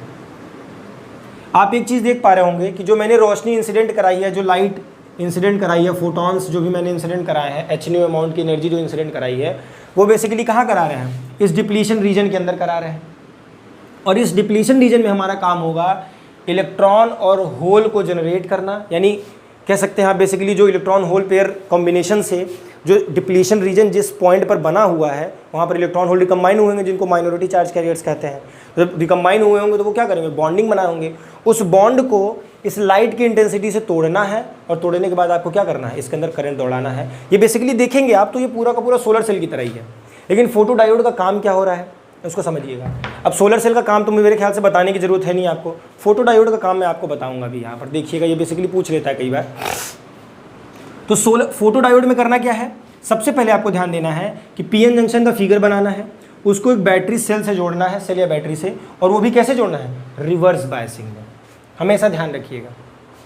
आप एक चीज़ देख पा रहे होंगे कि जो मैंने रोशनी इंसिडेंट कराई है, जो लाइट इंसिडेंट कराई है, फोटॉन्स जो भी मैंने इंसिडेंट कराए हैं, hν अमाउंट की एनर्जी जो इंसिडेंट कराई है, वो बेसिकली कहाँ करा रहे हैं, इस डिप्लीशन रीजन के अंदर करा रहे हैं। और इस डिप्लीशन रीजन में हमारा काम होगा इलेक्ट्रॉन और होल को जनरेट करना, यानी कह सकते हैं आप बेसिकली जो इलेक्ट्रॉन होल पेयर कॉम्बिनेशन से जो डिप्लीशन रीजन जिस पॉइंट पर बना हुआ है, वहाँ पर इलेक्ट्रॉन होल रिकम्बाइन हुए होंगे, जिनको माइनॉरिटी चार्ज कैरियर्स कहते हैं। जब रिकम्बाइन हुए होंगे तो वो क्या करेंगे, बॉन्डिंग बनाए होंगे। उस बॉन्ड को इस लाइट की इंटेंसिटी से तोड़ना है, और तोड़ने के बाद आपको क्या करना है, इसके अंदर करंट दौड़ाना है। ये बेसिकली देखेंगे आप तो ये पूरा का पूरा सोलर सेल की तरह ही है। लेकिन फोटो डायोड का काम क्या हो रहा है उसको समझिएगा। अब सोलर सेल का काम तो मेरे ख्याल से बताने की जरूरत है नहीं आपको, फोटो डायोड का काम मैं आपको बताऊंगा अभी। यहाँ पर देखिएगा, ये बेसिकली पूछ लेता है कई बार। तो फोटो डायोड में करना क्या है, सबसे पहले आपको ध्यान देना है कि पीएन जंक्शन का फिगर बनाना है, उसको एक बैटरी सेल से जोड़ना है, सेल या बैटरी से, और वो भी कैसे जोड़ना है, रिवर्स बायसिंग में। हमेशा ध्यान रखिएगा,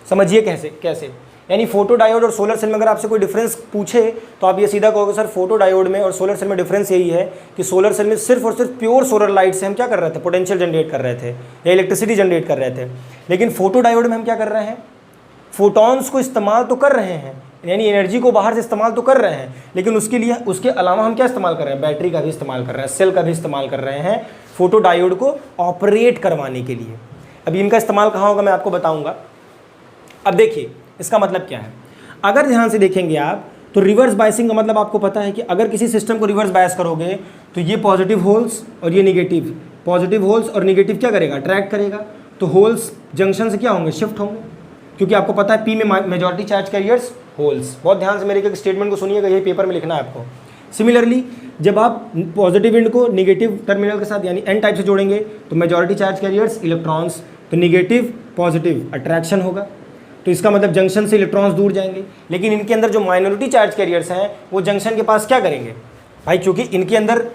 समझिए कैसे। यानी फोटो डायोड और सोलर सेल में अगर आपसे कोई डिफरेंस पूछे तो आप ये सीधा कहोगे सर फोटो डायोड में और सोलर सेल में डिफरेंस यही है कि सोलर सेल में सिर्फ और सिर्फ प्योर सोलर लाइट से हम क्या कर रहे थे, पोटेंशियल जनरेट कर रहे थे या इलेक्ट्रिसिटी जनरेट कर रहे थे। लेकिन फोटो डायोड में हम क्या कर रहे हैं, फोटॉन्स को इस्तेमाल तो कर रहे हैं, यानी एनर्जी को बाहर से इस्तेमाल तो कर रहे हैं, लेकिन उसके लिए उसके अलावा हम क्या इस्तेमाल कर रहे हैं, बैटरी का भी इस्तेमाल कर रहे हैं, सेल का भी इस्तेमाल कर रहे हैं फोटो डायोड को ऑपरेट करवाने के लिए। अभी इनका इस्तेमाल कहाँ होगा मैं आपको बताऊंगा। अब देखिए इसका मतलब क्या है, अगर ध्यान से देखेंगे आप तो रिवर्स बायसिंग का मतलब आपको पता है कि अगर किसी सिस्टम को रिवर्स बायस करोगे तो ये पॉजिटिव होल्स और ये निगेटिव, पॉजिटिव होल्स और निगेटिव क्या करेगा, अट्रैक्ट करेगा। तो होल्स जंक्शन से क्या होंगे, शिफ्ट होंगे, क्योंकि आपको पता है पी में मेजॉरिटी चार्ज कैरियर्स होल्स। बहुत ध्यान से मेरे एक स्टेटमेंट को सुनिएगा, यही पेपर में लिखना है आपको। सिमिलरली जब आप पॉजिटिव एंड को निगेटिव टर्मिनल के साथ यानी एन टाइप से जोड़ेंगे तो मेजॉरिटी चार्ज कैरियर्स इलेक्ट्रॉन्स, तो निगेटिव पॉजिटिव अट्रैक्शन होगा, तो इसका मतलब जंक्शन से इलेक्ट्रॉन्स दूर जाएंगे। लेकिन इनके अंदर जो माइनॉरिटी चार्ज कैरियर्स हैं वो जंक्शन के पास क्या करेंगे भाई, क्योंकि इनके अंदर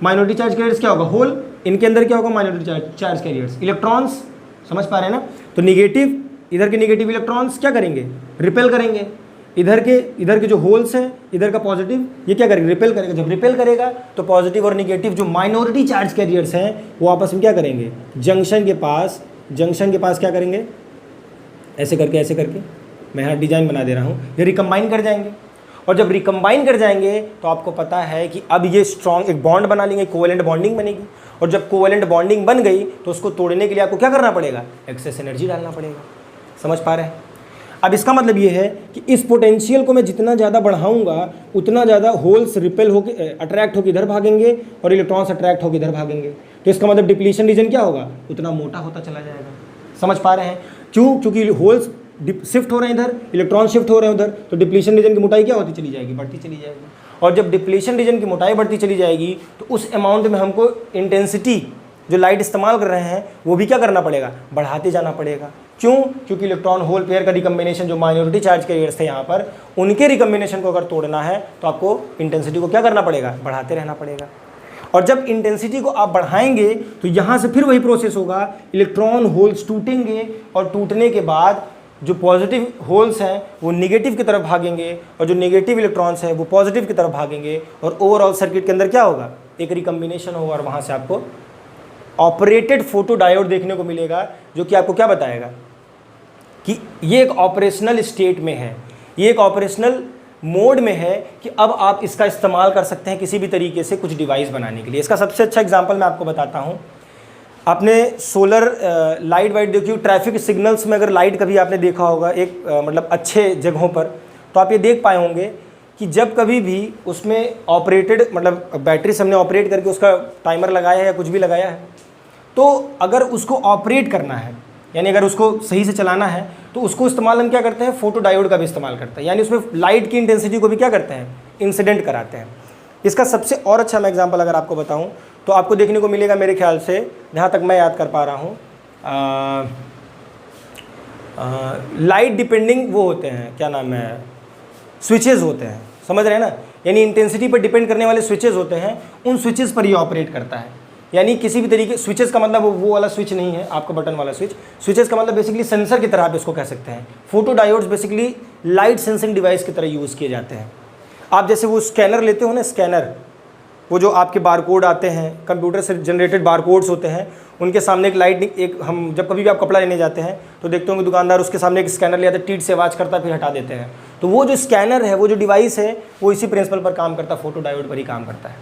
माइनॉरिटी चार्ज कैरियर्स क्या होगा, होल, इनके अंदर क्या होगा, माइनॉरिटी चार्ज कैरियर्स इलेक्ट्रॉन्स। समझ पा रहे हैं ना। तो निगेटिव, इधर के निगेटिव इलेक्ट्रॉन्स क्या करेंगे, रिपेल करेंगे। इधर के जो होल्स हैं, इधर का पॉजिटिव, ये क्या करेगा, रिपेल करेगा। जब रिपेल करेगा तो पॉजिटिव और निगेटिव जो माइनॉरिटी चार्ज कैरियर्स हैं वो आपस में क्या करेंगे, जंक्शन के पास क्या करेंगे, ऐसे करके मैं यहाँ डिजाइन बना दे रहा हूँ, ये रिकम्बाइन कर जाएंगे। और जब रिकम्बाइन कर जाएंगे तो आपको पता है कि अब ये स्ट्रॉन्ग एक बॉन्ड बना लेंगे, कोवेलेंट बॉन्डिंग बनेगी। और जब कोवेलेंट बॉन्डिंग बन गई तो उसको तोड़ने के लिए आपको क्या करना पड़ेगा, एक्सेस एनर्जी डालना पड़ेगा। समझ पा रहे हैं। अब इसका मतलब ये है कि इस पोटेंशियल को मैं जितना ज़्यादा बढ़ाऊंगा उतना ज़्यादा होल्स रिपेल होकर अट्रैक्ट होकर इधर भागेंगे और इलेक्ट्रॉन्स अट्रैक्ट होकर इधर भागेंगे। तो इसका मतलब डिप्लीशन रीजन क्या होगा, उतना मोटा होता चला जाएगा। समझ पा रहे हैं। क्योंकि होल्स शिफ्ट हो रहे हैं इधर, इलेक्ट्रॉन शिफ्ट हो रहे हैं उधर, तो डिप्लीशन रीजन की मोटाई क्या होती चली जाएगी, बढ़ती चली जाएगी। और जब डिप्लीशन रीजन की मोटाई बढ़ती चली जाएगी तो उस अमाउंट में हमको इंटेंसिटी जो लाइट इस्तेमाल कर रहे हैं वो भी क्या करना पड़ेगा, बढ़ाते जाना पड़ेगा। क्यों? क्योंकि इलेक्ट्रॉन होल पेयर का रिकम्बिनेशन जो माइनॉरिटी चार्ज कैरियर्स थे यहाँ पर, उनके रिकम्बिनेशन को अगर तोड़ना है तो आपको इंटेंसिटी को क्या करना पड़ेगा? बढ़ाते रहना पड़ेगा। और जब इंटेंसिटी को आप बढ़ाएंगे तो यहाँ से फिर वही प्रोसेस होगा, इलेक्ट्रॉन होल्स टूटेंगे और टूटने के बाद जो पॉजिटिव होल्स हैं वो नेगेटिव की तरफ भागेंगे और जो नेगेटिव इलेक्ट्रॉन्स हैं वो पॉजिटिव की तरफ भागेंगे और ओवरऑल सर्किट के अंदर क्या होगा? एक रिकम्बिनेशन होगा और वहाँ से आपको ऑपरेटेड फोटो डायोड देखने को मिलेगा, जो कि आपको क्या बताएगा कि ये एक ऑपरेशनल स्टेट में है, ये एक ऑपरेशनल मोड में है कि अब आप इसका इस्तेमाल कर सकते हैं किसी भी तरीके से कुछ डिवाइस बनाने के लिए। इसका सबसे अच्छा एग्जांपल मैं आपको बताता हूँ। आपने सोलर लाइट वाइट देखी, ट्रैफिक सिग्नल्स में अगर लाइट कभी आपने देखा होगा एक मतलब अच्छे जगहों पर, तो आप ये देख पाए होंगे कि जब कभी भी उसमें ऑपरेटेड मतलब बैटरी से हमने ऑपरेट करके उसका टाइमर लगाया है या कुछ भी लगाया है, तो अगर उसको ऑपरेट करना है यानी अगर उसको सही से चलाना है तो उसको इस्तेमाल हम क्या करते हैं? फोटो डायोड का भी इस्तेमाल करते हैं, यानी उसमें लाइट की इंटेंसिटी को भी क्या करते हैं? इंसिडेंट कराते हैं। इसका सबसे और अच्छा मैं एग्जांपल अगर आपको बताऊं तो आपको देखने को मिलेगा मेरे ख्याल से, जहाँ तक मैं याद कर पा रहा हूँ, लाइट डिपेंडिंग वो होते हैं, क्या नाम है, स्विचेज़ होते हैं, समझ रहे हैं ना? यानी इंटेंसिटी पर डिपेंड करने वाले स्विचेज़ होते हैं, उन स्विचेज़ पर ये ऑपरेट करता है। यानी किसी भी तरीके, स्विचेस का मतलब वो वाला स्विच नहीं है आपका बटन वाला स्विच, स्विचेस का मतलब बेसिकली सेंसर की तरह आप इसको कह सकते हैं। Photo diodes basically light sensing device की तरह यूज़ किए जाते हैं। आप जैसे वो स्कैनर लेते हो ना, स्कैनर, वो जो आपके बारकोड आते हैं, कंप्यूटर से जनरेटेड बारकोड्स होते हैं, उनके सामने एक लाइट, एक हम जब कभी भी आप कपड़ा लेने जाते हैं तो देखते होंगे दुकानदार उसके सामने एक स्कैनर ले आता है, टीट से आवाज़ करता है, फिर हटा देते हैं। तो वो जो स्कैनर है, वो जो डिवाइस है, वो इसी प्रिंसिपल पर काम करता है, फोटो डायोड पर ही काम करता है।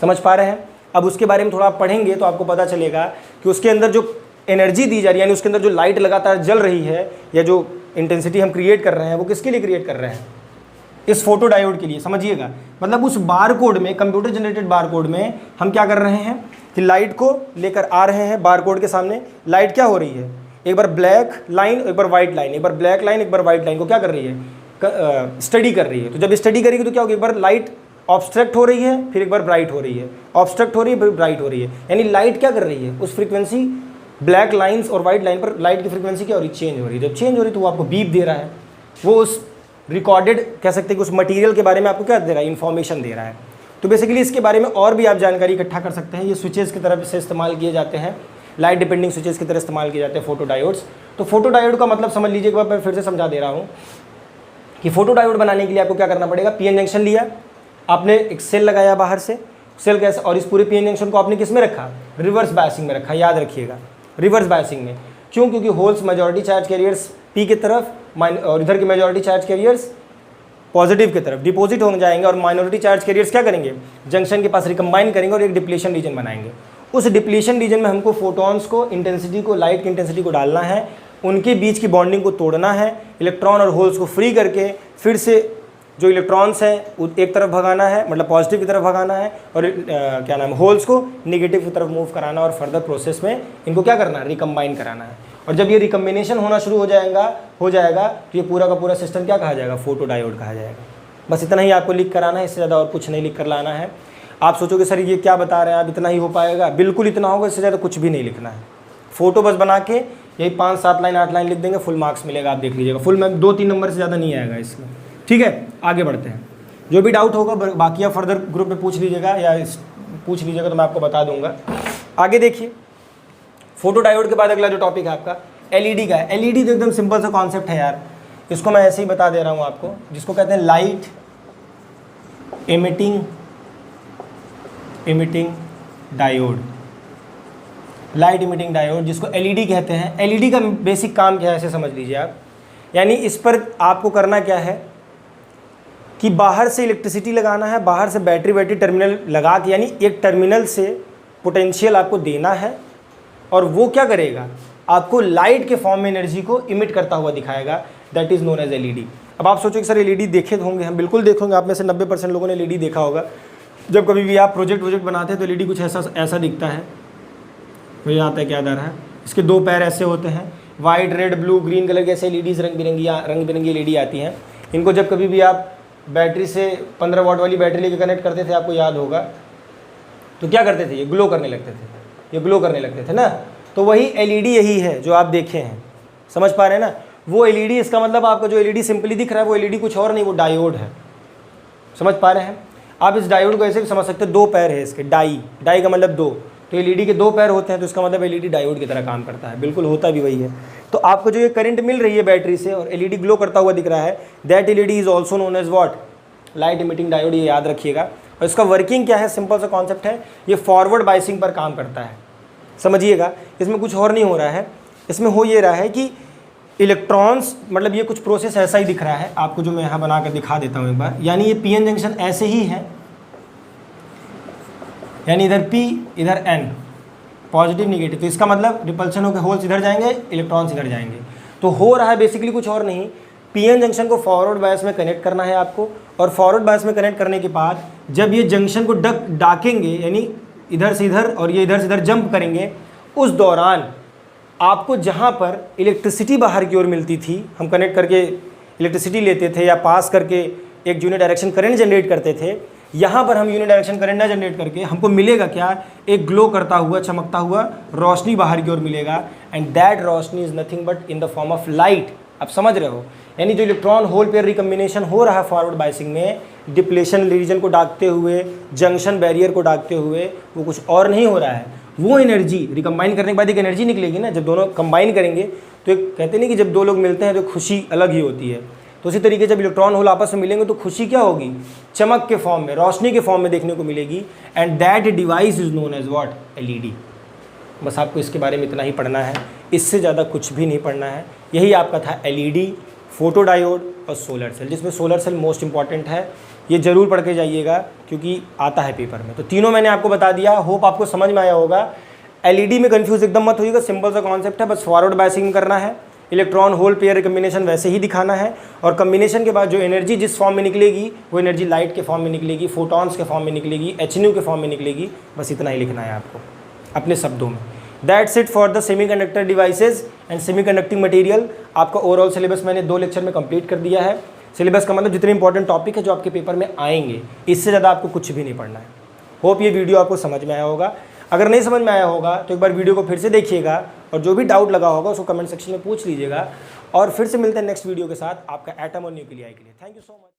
समझ पा रहे हैं? अब उसके बारे में थोड़ा आप पढ़ेंगे तो आपको पता चलेगा कि उसके अंदर जो एनर्जी दी जा रही है, यानी उसके अंदर जो लाइट लगातार जल रही है या जो इंटेंसिटी हम क्रिएट कर रहे हैं, वो किसके लिए क्रिएट कर रहे हैं? इस फोटो डायोड के लिए। समझिएगा, मतलब उस बारकोड में, कंप्यूटर जनरेटेड बारकोड में हम क्या कर रहे हैं कि लाइट को लेकर आ रहे हैं बारकोड के सामने। लाइट क्या हो रही है? एक बार ब्लैक लाइन, एक बार वाइट लाइन, एक बार ब्लैक लाइन, एक बार वाइट लाइन को क्या कर रही है? स्टडी कर रही है। तो जब स्टडी करेगी तो क्या होगा? एक बार लाइट ऑब्स्ट्रक्ट हो रही है, फिर एक बार ब्राइट हो रही है, ऑब्स्ट्रक्ट हो रही है, फिर ब्राइट हो रही है। यानी लाइट क्या कर रही है? उस फ्रीक्वेंसी ब्लैक लाइंस और वाइट लाइन पर लाइट की फ्रीक्वेंसी क्या हो रही है? चेंज हो रही है। जब चेंज हो रही है तो वो आपको बीप दे रहा है, वो उस रिकॉर्डेड कह सकते हैं कि उस मटेरियल के बारे में आपको क्या दे रहा है? इन्फॉर्मेशन दे रहा है। तो बेसिकली इसके बारे में और भी आप जानकारी इकट्ठा कर सकते हैं। ये स्विचेस की तरफ से इस्तेमाल किए जाते हैं, लाइट डिपेंडिंग स्विचेस की तरह इस्तेमाल किए जाते हैं फोटो डायोड्स। तो फोटो डायोड का मतलब समझ लीजिए, एक बार मैं फिर से समझा दे रहा हूँ कि फोटो डायोड बनाने के लिए आपको क्या करना पड़ेगा? पीएन जंक्शन लिया आपने, एक सेल लगाया बाहर से, सेल कैसे, और इस पूरे पीएन जंक्शन को आपने किस में रखा? रिवर्स बायसिंग में रखा। याद रखिएगा, रिवर्स बायसिंग में। क्यों? क्योंकि holes majority charge carriers P की तरफ और इधर के मेजॉरिटी चार्ज कैरियर्स पॉजिटिव की तरफ डिपॉजिट हो जाएंगे, और माइनॉरिटी चार्ज कैरियर्स क्या करेंगे? जंक्शन के पास रिकम्बाइन करेंगे और एक डिप्लीशन रीजन बनाएंगे। उस डिप्लीशन रीजन में हमको फोटॉन्स को, इंटेंसिटी को, लाइट की इंटेंसिटी को डालना है, उनके बीच की बॉन्डिंग को तोड़ना है, इलेक्ट्रॉन और होल्स को फ्री करके फिर से जो इलेक्ट्रॉन्स हैं एक तरफ भगाना है, मतलब पॉजिटिव की तरफ भगाना है, और क्या नाम, होल्स को नेगेटिव की तरफ मूव कराना, और फर्दर प्रोसेस में इनको क्या करना है? रिकम्बाइन कराना है। और जब ये रिकम्बिनेशन होना शुरू हो जाएगा तो ये पूरा का पूरा सिस्टम क्या कहा जाएगा? फोटो डायोड कहा जाएगा। बस इतना ही आपको लिख कर आना है, इससे ज़्यादा और कुछ नहीं लिख कर लाना है। आप सोचोगे सर ये क्या बता रहे हैं आप, इतना ही हो पाएगा? बिल्कुल इतना होगा, इससे ज़्यादा कुछ भी नहीं लिखना है। फोटो बस बना के यही 5, 7 लाइन, 8 लाइन लिख देंगे, फुल मार्क्स मिलेगा। आप देख लीजिएगा, फुल में 2-3 नंबर से ज़्यादा नहीं आएगा इसमें। ठीक है, आगे बढ़ते हैं। जो भी डाउट होगा बाकी आप फर्दर ग्रुप में पूछ लीजिएगा, या पूछ लीजिएगा तो मैं आपको बता दूंगा। आगे देखिए, फोटो डायोड के बाद अगला जो टॉपिक है आपका एलईडी का है। एलईडी तो एकदम सिंपल सा कॉन्सेप्ट है यार, इसको मैं ऐसे ही बता दे रहा हूँ आपको, जिसको कहते हैं light emitting diode. Light emitting diode जिसको एलईडी कहते हैं। एलईडी का बेसिक काम क्या है ऐसे समझ लीजिए आप। यानी इस पर आपको करना क्या है कि बाहर से इलेक्ट्रिसिटी लगाना है, बाहर से बैटरी टर्मिनल लगा के, यानी एक टर्मिनल से पोटेंशियल आपको देना है, और वो क्या करेगा? आपको लाइट के फॉर्म में एनर्जी को इमिट करता हुआ दिखाएगा। That is known as LED. अब आप सोचो कि सर एलईडी देखे होंगे, हम बिल्कुल देखोगे, आप में से 90% लोगों ने एलईडी देखा होगा। जब कभी भी आप प्रोजेक्ट बनाते हैं तो एलईडी कुछ ऐसा दिखता है, मुझे आता है क्या आ रहा है। इसके 2 पैर ऐसे होते हैं, white, red, blue, green colour के ऐसे एलईडीज़ रंग बिरंगी एलईडी आती हैं। इनको जब कभी भी आप बैटरी से 15 वाट वाली बैटरी लेके कनेक्ट करते थे, आपको याद होगा, तो क्या करते थे? ये ग्लो करने लगते थे, ये ग्लो करने लगते थे ना। तो वही एलईडी यही है जो आप देखे हैं। समझ पा रहे हैं ना। वो एलईडी, इसका मतलब आपका जो एलईडी सिंपली दिख रहा है वो एलईडी कुछ और नहीं, वो डायोड है। समझ पा रहे हैं। आप इस डायोड को ऐसे भी समझ सकते हैं, दो पैर है इसके, डाई का मतलब दो, तो एलईडी के दो पैर होते हैं, तो इसका मतलब एलईडी डायोड की तरह काम करता है। बिल्कुल होता भी वही है। तो आपको जो ये करंट मिल रही है बैटरी से और एलईडी ग्लो करता हुआ दिख रहा है, that LED is also known as what, light emitting diode. ये याद रखिएगा। और इसका वर्किंग क्या है, सिंपल सा कॉन्सेप्ट है, ये फॉरवर्ड बाइसिंग पर काम करता है। समझिएगा, इसमें कुछ और नहीं हो रहा है। इसमें हो ये रहा है कि इलेक्ट्रॉन्स, मतलब ये कुछ प्रोसेस ऐसा ही दिख रहा है आपको, जो मैं यहाँ बना कर दिखा देता हूँ एक बार। यानी ये पीएन जंक्शन ऐसे ही है, यानी इधर P इधर N, पॉजिटिव निगेटिव, तो इसका मतलब रिपल्शन होकर होल्स इधर जाएंगे, इलेक्ट्रॉन्स इधर जाएंगे। तो हो रहा है बेसिकली कुछ और नहीं, पीएन जंक्शन को फॉरवर्ड बायस में कनेक्ट करना है आपको, और फॉरवर्ड बायस में कनेक्ट करने के बाद जब ये जंक्शन को डाकेंगे, यानी इधर से इधर और ये इधर से इधर जंप करेंगे, उस दौरान आपको जहाँ पर इलेक्ट्रिसिटी बाहर की ओर मिलती थी, हम कनेक्ट करके इलेक्ट्रिसिटी लेते थे या पास करके एक यूनि डायरेक्शन करंट जनरेट करते थे, यहाँ पर हम यूनि डायरेक्शन करंट ना जनरेट करके हमको मिलेगा क्या, एक ग्लो करता हुआ, चमकता हुआ रोशनी बाहर की ओर मिलेगा। And that Roshni is nothing but in the form of light. आप समझ रहे हो, यानी जो इलेक्ट्रॉन होल पेयर रिकम्बिनेशन हो रहा है फॉरवर्ड बाइसिंग में, डिप्लेशन रीजन को डाकते हुए, जंक्शन बैरियर को डाकते हुए, वो कुछ और नहीं हो रहा है। वो एनर्जी रिकम्बाइन करने के बाद एक एनर्जी निकलेगी ना, जब दोनों कंबाइन करेंगे तो एक कहते नहीं कि जब दो लोग मिलते हैं तो खुशी अलग ही होती है। तो उसी तरीके जब इलेक्ट्रॉन होल आपस में मिलेंगे तो खुशी क्या होगी, चमक के फॉर्म में, रोशनी के फॉर्म में देखने को मिलेगी। And that device is known as what, LED. बस आपको इसके बारे में इतना ही पढ़ना है, इससे ज़्यादा कुछ भी नहीं पढ़ना है। यही आपका था एलईडी, फोटो डायोड और सोलर सेल, जिसमें सोलर सेल मोस्ट इंपॉर्टेंट है। ये जरूर पढ़ के जाइएगा क्योंकि आता है पेपर में। तो तीनों मैंने आपको बता दिया, होप आपको समझ में आया होगा। एलईडी में कंफ्यूज एकदम मत होइएगा, सिंपल सा कॉन्सेप्ट है, बस फॉरवर्ड बायसिंग करना है, इलेक्ट्रॉन होल पेयर कम्बिनेशन वैसे ही दिखाना है, और कम्बिनेशन के बाद जो एनर्जी जिस फॉर्म में निकलेगी वो एनर्जी लाइट के फॉर्म में निकलेगी, फोटॉन्स के फॉर्म में निकलेगी, एचन्यू के फॉर्म में निकलेगी। बस इतना ही लिखना है आपको अपने शब्दों में। That's it for the semiconductor devices and semiconducting material. आपका ओवरऑल सिलेबस मैंने 2 लेक्चर में कंप्लीट कर दिया है। सिलेबस का मतलब जितने इंपॉर्टेंट टॉपिक है जो आपके पेपर में आएंगे, इससे ज़्यादा आपको कुछ भी नहीं पढ़ना है। होप ये वीडियो आपको समझ में आया होगा। अगर नहीं समझ में आया होगा तो एक बार वीडियो को फिर से देखिएगा, और जो भी डाउट लगा होगा उसको कमेंट सेक्शन में पूछ लीजिएगा। और फिर से मिलते हैं नेक्स्ट वीडियो के साथ, आपका एटम और न्यूक्लियाई के लिए। Thank you so much.